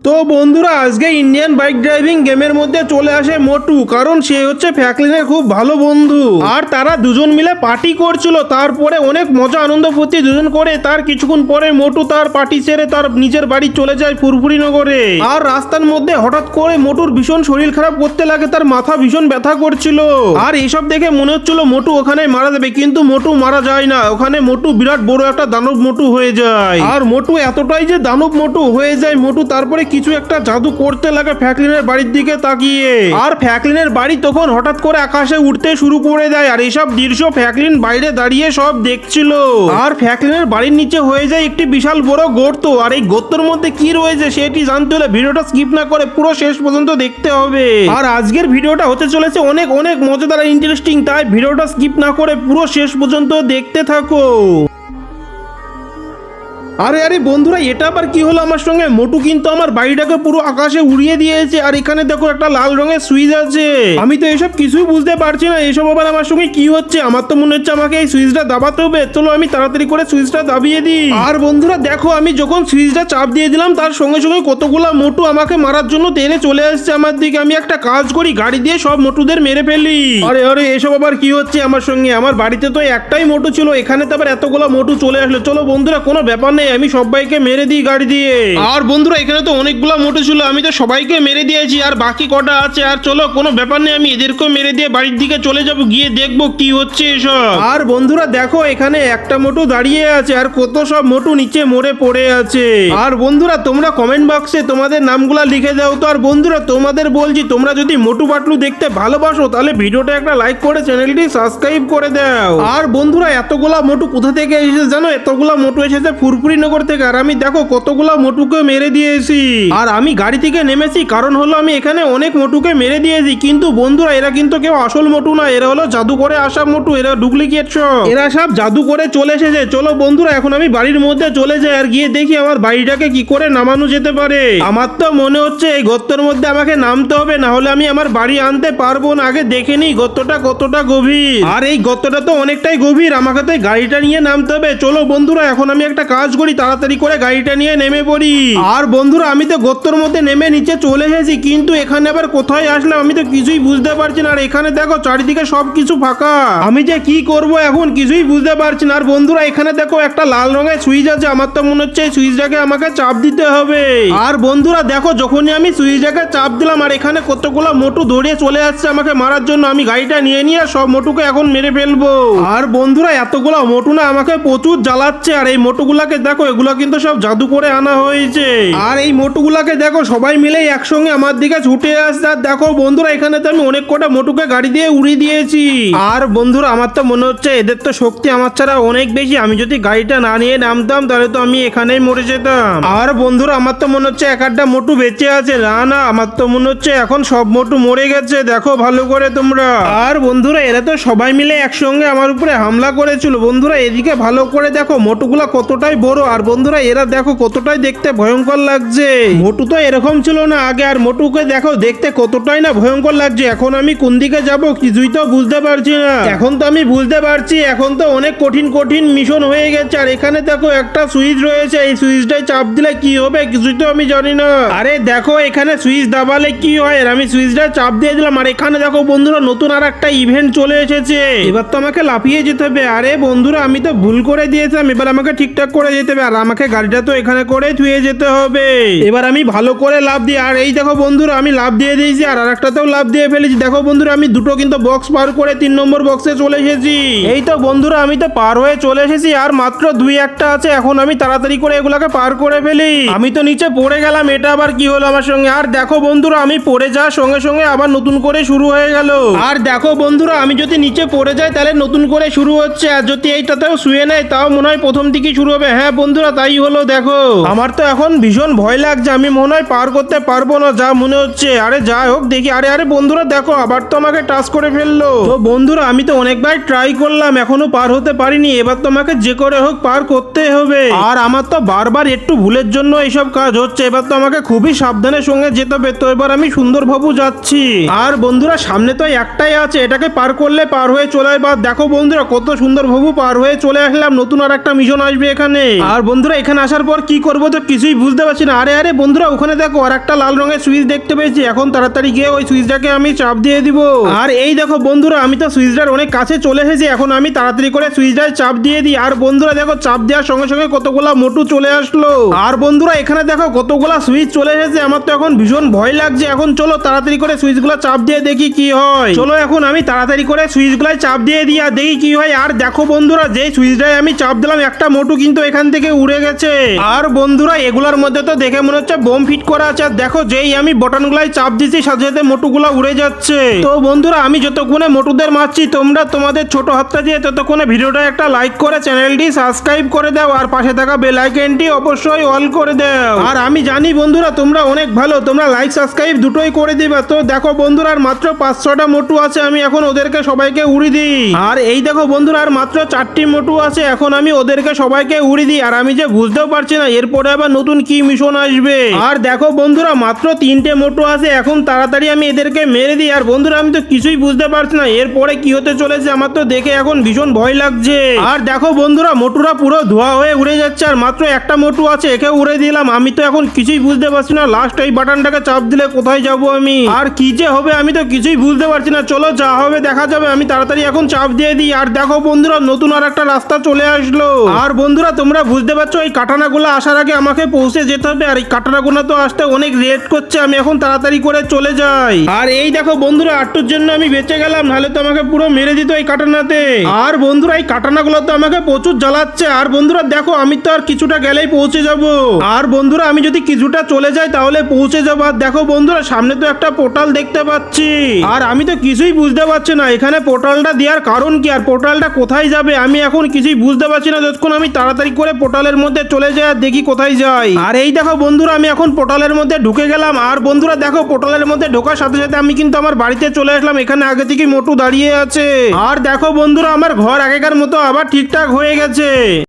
তো বন্ধুরা আজকে ইন্ডিয়ান বাইক ড্রাইভিং গেমের মধ্যে চলে আসে মোটু, কারণ সে হচ্ছে ফ্র্যাঙ্কলিনের খুব ভালো বন্ধু। আর তারা দুজন মিলে পার্টি করছিল, তারপরে অনেক মজা আনন্দ ফুর্তি দুজন করে তার কিছুক্ষণ পরে মোটু তার পার্টি সেরে তার নিজের বাড়ি চলে যায় ফুরফুরি নগরে। আর রাস্তার মধ্যে হঠাৎ করে মোটুর ভীষণ শরীর খারাপ করতে লাগে, তার মাথা ভীষণ ব্যথা করছিল। আর এইসব দেখে মনে হচ্ছিল মোটু ওখানে মারা যাবে, কিন্তু মোটু মারা যায় না। ওখানে মোটু বিরাট বড় একটা দানব মোটু হয়ে যায়। আর মোটু এতটাই যে দানব মোটু হয়ে যায়, মোটু তারপরে কিছু একটা জাদু করতে লাগে ফ্র্যাঙ্কলিনের বাড়ির দিকে তাকিয়ে। আর ফ্র্যাঙ্কলিনের বাড়ি তখন হঠাৎ করে আকাশে উঠতে শুরু করে দেয়। আর এইসব দৃশ্য ফ্র্যাঙ্কলিন বাইরে দাঁড়িয়ে সব দেখছিল। আর ফ্র্যাঙ্কলিনের বাড়ির নিচে হয়ে যায় একটি বিশাল বড় গর্ত। আর এই গর্তের মধ্যে কি রয়েছে সেটি জানতে হলে ভিডিওটা স্কিপ না করে পুরো শেষ পর্যন্ত দেখতে হবে। আর আজকের ভিডিওটা হতে চলেছে অনেক অনেক মজাদার ইন্টারেস্টিং, তাই ভিডিওটা স্কিপ না করে পুরো শেষ পর্যন্ত দেখতে থাকো। আরে আরে বন্ধুরা, এটা আবার কি হলো আমার সঙ্গে? মোটু কিন্তু আমার বাড়িটাকে পুরো আকাশে উড়িয়ে দিয়েছে। আর এখানে দেখো একটা লাল রঙের সুইচ আছে। আমি তো এসব কিছুই বুঝতে পারছি না, এসব আবার আমার সঙ্গে কি হচ্ছে। আমার তো মনে হচ্ছে আমাকে এই সুইচটা দাবাতে হবে। চলো আমি তাড়াতাড়ি করে সুইচটা দাবিয়ে দিই। আর বন্ধুরা দেখো, আমি যখন সুইচটা চাপ দিয়ে দিলাম তার সঙ্গে সঙ্গে কতগুলা মোটু আমাকে মারার জন্য তেড়ে চলে আসছে আমার দিকে। আমি একটা কাজ করি, গাড়ি দিয়ে সব মোটুদের মেরে ফেলি। আরে আরে এসব আবার কি হচ্ছে আমার সঙ্গে? আমার বাড়িতে তো একটাই মোটু ছিল, এখানে তো আবার এতগুলা মোটু চলে আসলো। চলো বন্ধুরা কোনো ব্যাপার নেই, আমি সবাইকে মেরে দিই গাড়ি দিয়ে। আর বন্ধুরা এখানে তো অনেকগুলা মোটু ছিল, আমি তো সবাইকে মেরে দিয়েছি। আর বাকি কটা আছে, আর চলো কোনো ব্যাপার নেই, আমি এদেরকেও মেরে দিয়ে বাড়ির দিকে চলে যাব, গিয়ে দেখবো কি হচ্ছে এসব। আর বন্ধুরা দেখো, এখানে একটা মোটু দাঁড়িয়ে আছে আর কত সব মোটু নিচে মরে পড়ে আছে। আর বন্ধুরা তোমরা কমেন্ট বক্সে তোমাদের নামগুলা লিখে দাও তো। আর বন্ধুরা তোমাদের বলছি, তোমরা যদি মোটু পাতলু দেখতে ভালোবাসো তাহলে ভিডিওটা একটা লাইক করে চ্যানেলটি সাবস্ক্রাইব করে দাও। আর বন্ধুরা এতগুলা মোটু কোথা থেকে এসেছে জানো? এতগুলা মোটু এসেছে ফুরফুরি নগর থেকে। আর আমি দেখো কতগুলা মোটুকে মেরে দিয়েছি। আর আমি গাড়ি থেকে নেমেছি, কারণ হলো আমি এখানে অনেক মোটুকে মেরে দিয়েছি। কিন্তু বন্ধুরা এরা কিন্তু কেউ আসল মোটু না, এরা হলো জাদু করে আসা মোটু, এরা ডুপ্লিকেট সব। এরা সব জাদু করে চলে এসেছে। চলো বন্ধুরা এখন আমি বাড়ির মধ্যে চলে যাই আর গিয়ে দেখি আমার বাড়িটাকে কি করে নামানো যেতে পারে। আমার তো মনে হচ্ছে এই গর্তের মধ্যে আমাকে নামতে হবে, না হলে আমি আমার বাড়ি আনতে পারবো না। আগে দেখে নিই গর্তটা কতটা গভীর। আর এই গর্তটা তো অনেকটাই গভীর, আমাকে তো গাড়িটা নিয়ে নামতে হবে। চলো বন্ধুরা এখন আমি একটা কাজ করি, তাড়াতাড়ি করে গাড়িটা নিয়ে নেমে পড়ি। আর বন্ধুরা আমি তো গর্তের মধ্যে নেমে নিচে চলে এসেছি, কিন্তু এখানে আবার কোথায় আসলাম আমি তো কিছুই বুঝতে পারছি না। আর এখানে দেখো চারিদিকে সবকিছু ফাঁকা, আমি যে কি করব এখন কিছুই বুঝতে পারছি না। আর বন্ধুরা এখানে দেখো একটা লাল রঙের সুইচ আছে, আমার তো মনে হচ্ছে এই সুইচটাকে আমাকে চাপ দিতে হবে। আর বন্ধুরা দেখো যখনই আমি সুইচটাকে চাপ দিলাম আর এখানে কতগুলো মোটু দৌড়িয়ে চলে আসছে আমাকে মারার জন্য। আমি গাড়িটা নিয়ে নিয়ে সব মোটুকে এখন মেরে ফেলবো। আর বন্ধুরা এতগুলো মোটু না আমাকে প্রচুর জ্বালাচ্ছে। আর এই মোটুগুলাকে দেখো, এগুলো কিন্তু সব জাদু করে আনা হয়েছে। আর এই মোটুগুলাকে দেখো সবাই মিলে একসঙ্গে আমার দিকে ছুটে আসছে। আর দেখো বন্ধুরা এখানে তো আমি অনেক কটা মোটুকে গাড়ি দিয়ে উড়িয়ে দিয়েছি। আর বন্ধুরা আমার তো মনে হচ্ছে এদের তো শক্তি আমার ছাড়া অনেক বেশি, আমি যদি গাড়িটা না নিয়ে নামতাম তাহলে তো আমি এখানেই মরে যেতাম। আর বন্ধুরা আমার তো মনে হচ্ছে এক একটা মোটু বেঁচে আছে। না না, আমার তো মনে হচ্ছে এখন সব মোটু মরে গেছে, দেখো ভালো করে তোমরা। আর বন্ধুরা এরা তো সবাই মিলে একসঙ্গে আমার উপরে হামলা করেছিল। বন্ধুরা এদিকে ভালো করে দেখো মোটুগুলা কতটাই বড়। আর বন্ধুরা এরা দেখো কতটাই দেখতে ভয়ঙ্কর লাগছে। মোটু তো এরকম ছিল না আগে। আর মোটুকে দেখো দেখতে কতটাই না ভয়ঙ্কর লাগছে। এখন আমি কোন দিকে যাব কিছুই তো বুঝতে পারছি না। এখন তো আমি বুঝতে পারছি, এখন তো অনেক কঠিন কঠিন মিশন হয়ে গেছে। আর এখানে দেখো একটা সুইচ রয়েছে, এই সুইচটাই চাপ দিলে কি হবে কিছুই তো আমি জানি না। আরে দেখো এখানে সুইচ দাবালে কি হয়, আর আমি সুইচটা চাপ দিয়ে দিলাম। আর এখানে দেখো বন্ধুরা নতুন আর একটা ইভেন্ট চলে এসেছে, এবার তো আমাকে লাফিয়ে যেতে হবে। আরে বন্ধুরা আমি তো ভুল করে দিয়েছিলাম, এবার আমাকে ঠিকঠাক করে যেতে হবে। আর আমাকে গাড়িটা তো এখানে করে ধুয়ে যেতে হবে। এবার আমি ভালো করে লাফ দিই। আর এই দেখো বন্ধুরা আমি লাফ দিয়ে দিয়েছি, আর আরেকটাতেও লাফ দিয়ে ফেলেছি। দেখো বন্ধুরা আমি দুটো কিন্তু বক্স পার করে 3 নম্বর বক্সে চলে এসেছি। এই তো বন্ধুরা আমি তো পার হয়ে চলে এসেছি, আর মাত্র 2-1টা আছে। এখন আমি তাড়াতাড়ি করে এগুলাকে পার করে ফেলি। আমি তো নিচে পড়ে গেলাম, এটা আবার কি হলো আমার সঙ্গে? আর দেখো বন্ধুরা আমি পড়ে যাওয়ার সঙ্গে সঙ্গে আবার নতুন করে শুরু হয়ে গেল। আর দেখো বন্ধুরা আমি যদি নিচে পড়ে যাই তাহলে নতুন করে শুরু হচ্ছে, আর যদি এইটাতেও শুয়ে নেয় তাও মনে হয় প্রথম দিকে শুরু হবে। হ্যাঁ বন্ধুরা তাই হলো। দেখো আমার তো এখন ভীষণ ভয় লাগছে, আমি মনে হয় পার করতে পারবো না যা মনে হচ্ছে। আরে যাই হোক দেখি। আরে আরে বন্ধুরা দেখো আবার তো আমাকে টাচ করে ফেললো। তো বন্ধুরা আমি তো অনেকবার ট্রাই করলাম, এখনো পার হতে পারিনি। এবার তো আমাকে যে করে হোক পার করতে হবে। আর আমার তো বারবার একটু ভুলের জন্য এইসব কাজ হচ্ছে। এবার তো আমাকে খুবই সাবধানের সঙ্গে যেতে হবে। তো এবার আমি সুন্দরবাবু যাচ্ছি। আর বন্ধুরা সামনে তো একটাই আছে, এটাকে পার করলে পার হয়ে চলে আসবে। দেখো বন্ধুরা কত সুন্দরবাবু পার হয়ে চলে আসলাম, নতুন আর একটা মিশন আসবে এখানে। আর বন্ধুরা এখানে আসার পর কি করবো তো কিছুই বুঝতে পারছি না। আরে আরে বন্ধুরা ওখানে দেখো আর একটা লাল রঙের সুইচ দেখতে পেয়েছি, এখন তাড়াতাড়ি গিয়ে ওই সুইচটাকে আমি চাপ দিয়ে দিব। আর এই দেখো বন্ধুরা আমি তো সুইচটার অনেক কাছে চলে এসেছি, এখন আমি তাড়াতাড়ি করে সুইচটায় চাপ দিয়ে দিই। আর বন্ধুরা দেখো চাপ দেওয়ার সঙ্গে সঙ্গে কতগুলা মোটু চলে আসলো। আর বন্ধুরা এখানে দেখো কতগুলা সুইচ চলে এসেছে, আমার তো এখন ভীষণ ভয় লাগছে। এখন চলো তাড়াতাড়ি করে সুইচগুলো চাপ দিয়ে দেখি কি হয়। চলো এখন আমি তাড়াতাড়ি করে সুইচগুলো চাপ দিয়ে দিই আর দেখি কি হয়। আর দেখো বন্ধুরা যে সুইচটায় আমি চাপ দিলাম একটা মোটু কিন্তু এখান থেকে উড়ে গেছে। আর বন্ধুরা এগুলোর মধ্যে তো দেখে মনে হচ্ছে বোম ফিট করা আছে। আর দেখো যেই আমি বটনগুলাই চাপ দিচ্ছি সাথে সাথে মোটুগুলা উড়ে যাচ্ছে। তো বন্ধুরা আমি যতক্ষণে মোটুদের মারছি তোমরা তোমাদের ছোট হাতটা দিয়ে ততক্ষণে ভিডিওটা একটা লাইক করে চ্যানেলটি সাবস্ক্রাইব করে দাও আর পাশে থাকা বেল আইকনটি অবশ্যই অল করে দাও। আর আমি জানি বন্ধুরা তোমরা অনেক ভালো, তোমরা লাইক সাবস্ক্রাইব দুটোই করে দিবে। তো দেখো বন্ধুরা আর মাত্র 5-6টা মোটু আছে, আমি এখন ওদেরকে সবাইকে উড়ি দিই। আর এই দেখো বন্ধুরা আর মাত্র 4টি মোটু আছে, এখন আমি ওদেরকে সবাইকে উড়ি দিই। আর আমি যে বুঝতেও পারছি না এরপরে আবার নতুন কি মিশন আসবে। আর দেখো বন্ধুরা মাত্র 3টে মোটু আছে, এখন তাড়াতাড়ি আমি এদেরকে মেরে দিই। আর বন্ধুরা আমি তো কিছুই বুঝতে পারছি না এরপরে কি হতে চলেছে, আমার তো দেখে এখন ভীষণ ভয় লাগছে। আর দেখো বন্ধুরা মোটুরা পুরো ধোয়া হয়ে উড়ে যাচ্ছে, আর মাত্র একটা মোটু আছে একে উড়ে দিলাম। আমি তো এখন কিছুই বুঝতে পারছি না লাস্ট এই বাটনটাকে চাপ দিলে কোথায় যাব আমি, আর কি যে হবে আমি তো কিছুই বুঝতে পারছি না। চলো যা হবে দেখা যাবে, আমি তাড়াতাড়ি এখন চাপ দিয়ে দিই। আর দেখো বন্ধুরা নতুন আর একটা রাস্তা চলে আসলো। আর বন্ধুরা তোমরা বুঝতে পারছো এই কাটানাগুলো আসার আগে আমাকে পৌঁছে যেতে হবে, আর এই কাটানাগুলো তো আসতে অনেক লেট করছে, আমি এখন তাড়াতাড়ি করে চলে যাই। আর এই দেখো বন্ধুরা আটটুর জন্য আমি বেঁচে গেলাম, নাহলে তো আমাকে পুরো মেরে দিত এই কাটানাতে। আর বন্ধুরা এই কাটানাগুলো তো আমাকে প্রচুর জ্বালাচ্ছে। আর বন্ধুরা দেখো আমি তো আর কিছুটা গেলেই পৌঁছে যাব। আর বন্ধুরা আমি যদি কিছুটা চলে যাই তাহলে পৌঁছে যাবো। আর দেখো বন্ধুরা সামনে তো একটা পোর্টাল দেখতে পাচ্ছি, আর আমি তো কিছুই বুঝতে পারছি না এখানে পোর্টালটা দেওয়ার কারণ কি, আর পোর্টালটা কোথায় যাবে আমি এখন কিছুই বুঝতে পারছি না। যতক্ষণ আমি তাড়াতাড়ি করে পোর্টালের মধ্যে চলে যাই আর দেখি কোথায় যাই। আর এই দেখো বন্ধুরা আমি এখন পোর্টালের মধ্যে ঢুকে গেলাম। আর বন্ধুরা দেখো পোর্টালের মধ্যে ঢোকার সাথে সাথে আমি কিন্তু আমার বাড়িতে চলে আসলাম, এখানে আগে থেকে মোটু দাঁড়িয়ে আছে। আর দেখো বন্ধুরা আমার ঘর আগেকার মতো আবার ঠিকঠাক হয়ে গেছে।